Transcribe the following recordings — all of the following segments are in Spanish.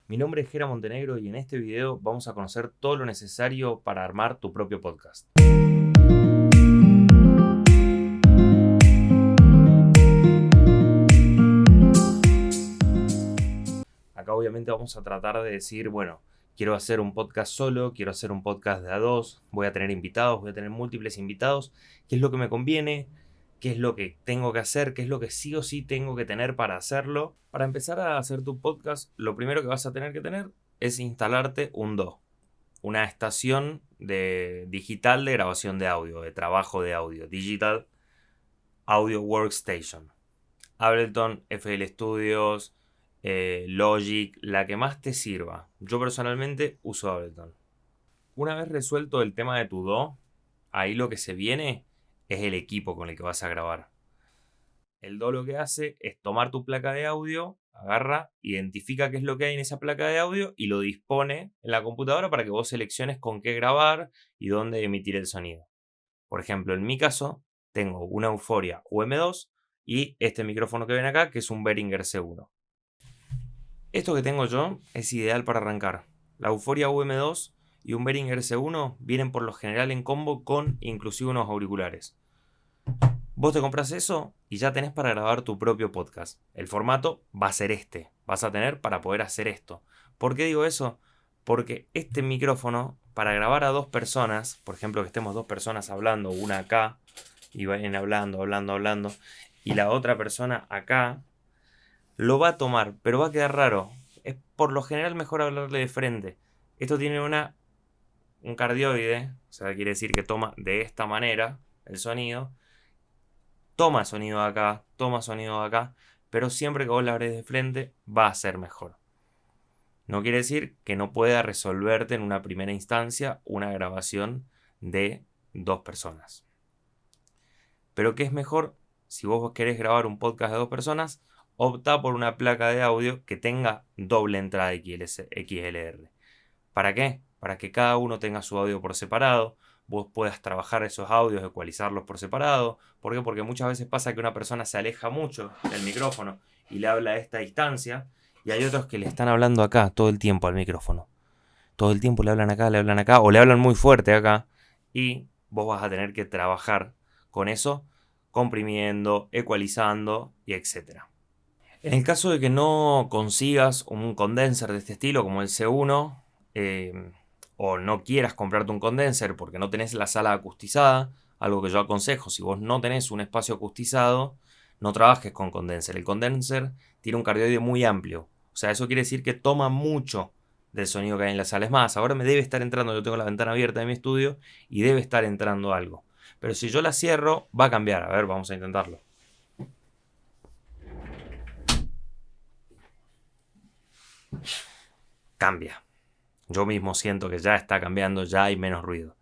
Mi nombre es Gera Montenegro y en este video vamos a conocer todo lo necesario para armar tu propio podcast. Acá obviamente vamos a tratar de decir, bueno, quiero hacer un podcast solo, quiero hacer un podcast de a dos, voy a tener invitados, voy a tener múltiples invitados, qué es lo que me conviene, qué es lo que tengo que hacer, qué es lo que sí o sí tengo que tener para hacerlo. Para empezar a hacer tu podcast, lo primero que vas a tener que tener es instalarte un DAW, una estación digital de grabación de audio, de trabajo de audio, Digital Audio Workstation. Ableton, FL Studios, Logic, la que más te sirva. Yo personalmente uso Ableton. Una vez resuelto el tema de tu DAW, ahí lo que se viene es el equipo con el que vas a grabar. El DAW lo que hace es tomar tu placa de audio, agarra, identifica qué es lo que hay en esa placa de audio y lo dispone en la computadora para que vos selecciones con qué grabar y dónde emitir el sonido. Por ejemplo, en mi caso, tengo una Euphoria UM2 y este micrófono que ven acá, que es un Behringer C1. Esto que tengo yo es ideal para arrancar. La Euphoria UM2 y un Behringer C1 vienen por lo general en combo con inclusive unos auriculares. Vos te compras eso y ya tenés para grabar tu propio podcast. El formato va a ser este. Vas a tener para poder hacer esto. ¿Por qué digo eso? Porque este micrófono, para grabar a dos personas, por ejemplo que estemos dos personas hablando, una acá, y vayan hablando, y la otra persona acá, lo va a tomar, pero va a quedar raro. Es por lo general mejor hablarle de frente. Esto tiene un cardioide, o sea, quiere decir que toma de esta manera el sonido. Toma sonido de acá, toma sonido de acá, pero siempre que vos la hables de frente va a ser mejor. No quiere decir que no pueda resolverte en una primera instancia una grabación de dos personas. Pero ¿qué es mejor? Si vos querés grabar un podcast de dos personas, opta por una placa de audio que tenga doble entrada XLR. ¿Para qué? Para que cada uno tenga su audio por separado, vos puedas trabajar esos audios, ecualizarlos por separado. ¿Por qué? Porque muchas veces pasa que una persona se aleja mucho del micrófono y le habla a esta distancia, y hay otros que le están hablando acá todo el tiempo al micrófono. Todo el tiempo le hablan acá, o le hablan muy fuerte acá, y vos vas a tener que trabajar con eso, comprimiendo, ecualizando y etc. En el caso de que no consigas un condenser de este estilo como el C1, o no quieras comprarte un condenser porque no tenés la sala acustizada, algo que yo aconsejo, si vos no tenés un espacio acustizado, no trabajes con condenser. El condenser tiene un cardioide muy amplio, o sea, eso quiere decir que toma mucho del sonido que hay en la sala. Es más, ahora me debe estar entrando, yo tengo la ventana abierta de mi estudio y debe estar entrando algo. Pero si yo la cierro, va a cambiar. A ver, vamos a intentarlo. Cambia. Yo mismo siento que ya está cambiando, ya hay menos ruido.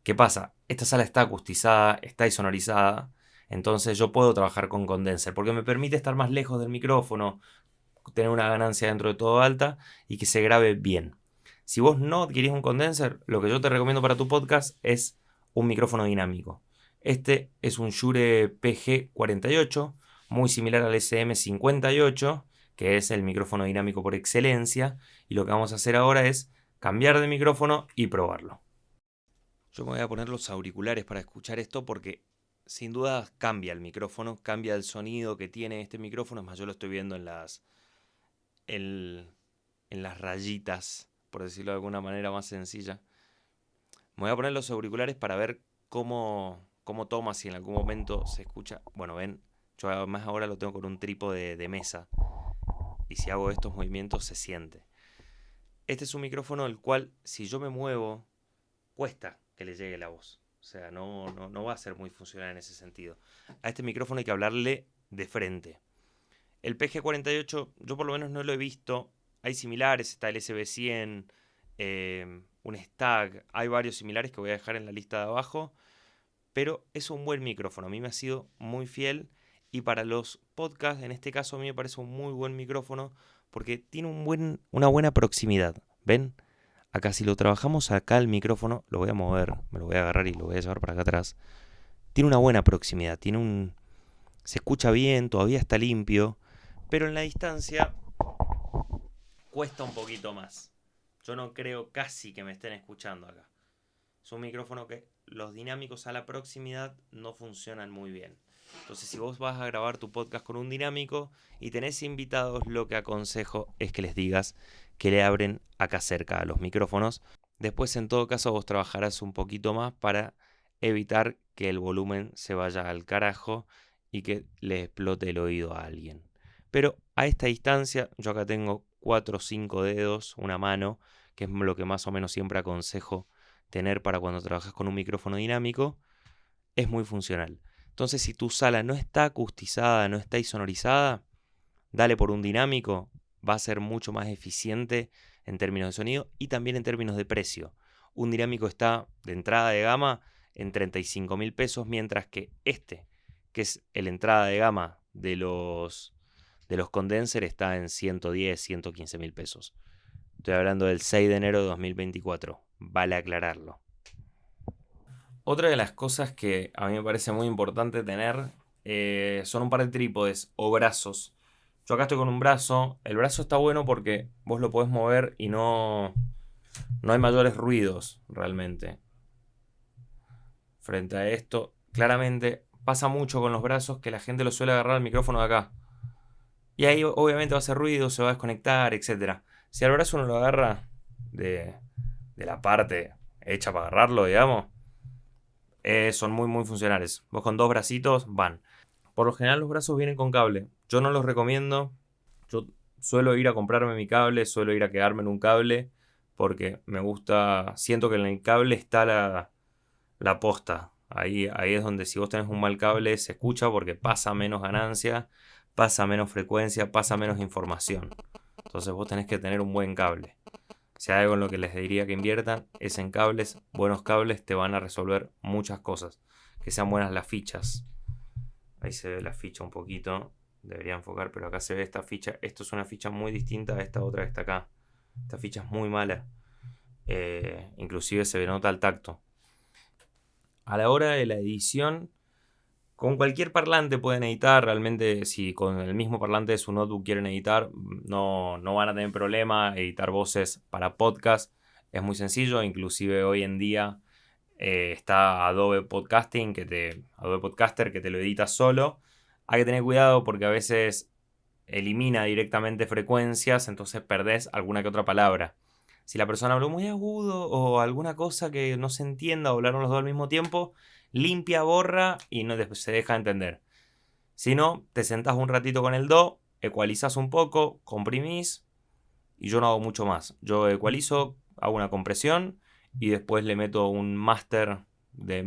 ¿Qué pasa? Esta sala está acustizada, está insonorizada, entonces yo puedo trabajar con condenser porque me permite estar más lejos del micrófono, tener una ganancia dentro de todo alta y que se grabe bien. Si vos no adquirís un condenser, lo que yo te recomiendo para tu podcast es un micrófono dinámico. Este es un Shure PG48, muy similar al SM58, que es el micrófono dinámico por excelencia, y lo que vamos a hacer ahora es cambiar de micrófono y probarlo. Yo me voy a poner los auriculares para escuchar esto porque sin duda cambia el micrófono, cambia el sonido que tiene este micrófono. Es más, yo lo estoy viendo en las rayitas, por decirlo de alguna manera más sencilla. Me voy a poner los auriculares para ver cómo toma, si en algún momento se escucha. Bueno, ven, yo además ahora lo tengo con un trípode de mesa y si hago estos movimientos se siente. Este es un micrófono el cual, si yo me muevo, cuesta que le llegue la voz. O sea, no va a ser muy funcional en ese sentido. A este micrófono hay que hablarle de frente. El PG48 yo por lo menos no lo he visto. Hay similares, está el SB100, un Stag. Hay varios similares que voy a dejar en la lista de abajo. Pero es un buen micrófono. A mí me ha sido muy fiel. Y para los podcasts, en este caso, a mí me parece un muy buen micrófono porque tiene una buena proximidad. ¿Ven? Acá si lo trabajamos acá el micrófono, lo voy a mover, me lo voy a agarrar y lo voy a llevar para acá atrás. Tiene una buena proximidad, se escucha bien, todavía está limpio, pero en la distancia cuesta un poquito más. Yo no creo casi que me estén escuchando acá. Es un micrófono que los dinámicos a la proximidad no funcionan muy bien. Entonces, si vos vas a grabar tu podcast con un dinámico y tenés invitados, lo que aconsejo es que les digas que le abren acá cerca a los micrófonos. Después, en todo caso, vos trabajarás un poquito más para evitar que el volumen se vaya al carajo y que le explote el oído a alguien. Pero a esta distancia, yo acá tengo 4 o 5 dedos, una mano, que es lo que más o menos siempre aconsejo tener para cuando trabajas con un micrófono dinámico, es muy funcional. Entonces, si tu sala no está acustizada, no está insonorizada, dale por un dinámico, va a ser mucho más eficiente en términos de sonido y también en términos de precio. Un dinámico está de entrada de gama en 35.000 pesos, mientras que este, que es el entrada de gama de los condenser, está en 110, 115.000 pesos. Estoy hablando del 6 de enero de 2024, vale aclararlo. Otra de las cosas que a mí me parece muy importante tener son un par de trípodes o brazos. Yo acá estoy con un brazo. El brazo está bueno porque vos lo podés mover y no hay mayores ruidos realmente. Frente a esto, claramente pasa mucho con los brazos que la gente lo suele agarrar al micrófono de acá. Y ahí obviamente va a hacer ruido, se va a desconectar, etc. Si al brazo uno lo agarra de la parte hecha para agarrarlo, digamos, son muy muy funcionales. Vos con 2 bracitos van. Por lo general los brazos vienen con cable. Yo no los recomiendo. Yo suelo ir a comprarme mi cable, suelo ir a quedarme en un cable porque me gusta, siento que en el cable está la posta. Ahí es donde si vos tenés un mal cable se escucha porque pasa menos ganancia, pasa menos frecuencia, pasa menos información. Entonces vos tenés que tener un buen cable. Si hay algo en lo que les diría que inviertan es en cables. Buenos cables te van a resolver muchas cosas. Que sean buenas las fichas. Ahí se ve la ficha un poquito. Debería enfocar, pero acá se ve esta ficha. Esto es una ficha muy distinta a esta otra que está acá. Esta ficha es muy mala. Inclusive se nota al tacto. A la hora de la edición, con cualquier parlante pueden editar. Realmente, si con el mismo parlante de su notebook quieren editar, no van a tener problema. Editar voces para podcast es muy sencillo. Inclusive hoy en día está Adobe Podcaster que te lo edita solo. Hay que tener cuidado porque a veces elimina directamente frecuencias, entonces perdés alguna que otra palabra. Si la persona habló muy agudo o alguna cosa que no se entienda o hablaron los dos al mismo tiempo, limpia, borra y no se deja entender. Si no, te sentás un ratito con el do, ecualizás un poco, comprimís y yo no hago mucho más. Yo ecualizo, hago una compresión y después le meto un master de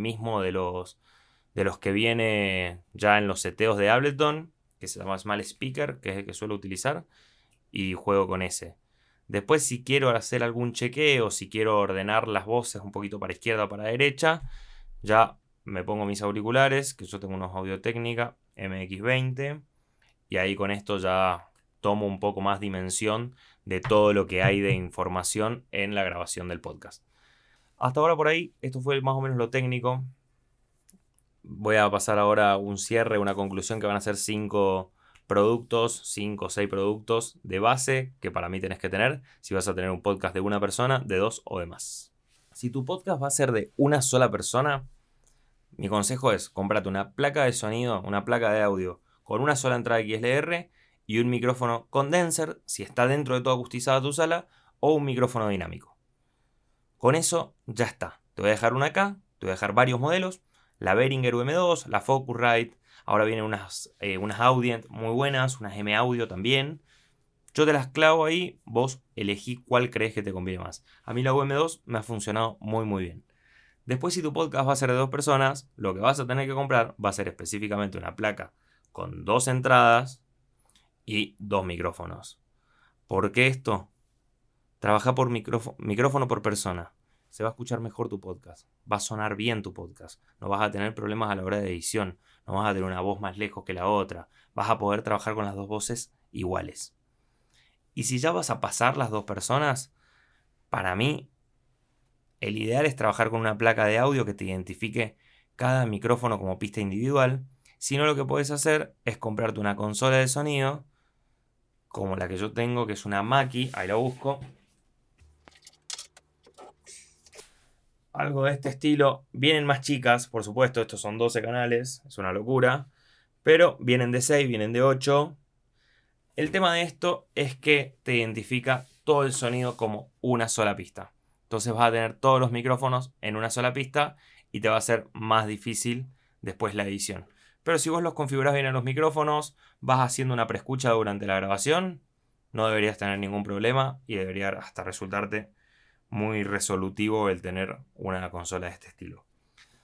los que viene ya en los seteos de Ableton, que se llama Small Speaker, que es el que suelo utilizar, y juego con ese. Después, si quiero hacer algún chequeo, si quiero ordenar las voces un poquito para izquierda o para derecha, ya me pongo mis auriculares, que yo tengo unos Audio-Técnica MX20, y ahí con esto ya tomo un poco más dimensión de todo lo que hay de información en la grabación del podcast. Hasta ahora por ahí, esto fue más o menos lo técnico. Voy a pasar ahora un cierre, una conclusión que van a ser 5 productos, 5 o 6 productos de base que para mí tenés que tener si vas a tener un podcast de una persona, de 2 o de más. Si tu podcast va a ser de una sola persona, mi consejo es cómprate una placa de sonido, una placa de audio con una sola entrada XLR y un micrófono condenser si está dentro de toda acustizada tu sala o un micrófono dinámico. Con eso ya está. Te voy a dejar una acá, te voy a dejar varios modelos, la Behringer UM2, la Focusrite, ahora vienen unas Audient muy buenas, unas M Audio también. Yo te las clavo ahí, vos elegí cuál crees que te conviene más. A mí la UM2 me ha funcionado muy muy bien. Después, si tu podcast va a ser de 2 personas, lo que vas a tener que comprar va a ser específicamente una placa con 2 entradas y 2 micrófonos. ¿Por qué esto? Trabaja por micrófono por persona. Se va a escuchar mejor tu podcast. Va a sonar bien tu podcast. No vas a tener problemas a la hora de edición. No vas a tener una voz más lejos que la otra. Vas a poder trabajar con las 2 voces iguales. Y si ya vas a pasar las 2 personas, para mí, el ideal es trabajar con una placa de audio que te identifique cada micrófono como pista individual. Si no, lo que puedes hacer es comprarte una consola de sonido como la que yo tengo, que es una Mackie, ahí la busco. Algo de este estilo. Vienen más chicas, por supuesto, estos son 12 canales, es una locura. Pero vienen de 6, vienen de 8. El tema de esto es que te identifica todo el sonido como una sola pista. Entonces vas a tener todos los micrófonos en una sola pista y te va a ser más difícil después la edición. Pero si vos los configurás bien en los micrófonos, vas haciendo una preescucha durante la grabación, no deberías tener ningún problema y debería hasta resultarte muy resolutivo el tener una consola de este estilo.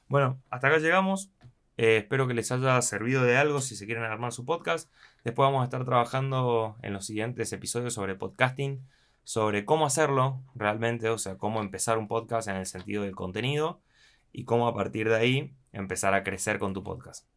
Bueno, hasta acá llegamos. Espero que les haya servido de algo si se quieren armar su podcast. Después vamos a estar trabajando en los siguientes episodios sobre podcasting, sobre cómo hacerlo realmente, o sea, cómo empezar un podcast en el sentido del contenido y cómo a partir de ahí empezar a crecer con tu podcast.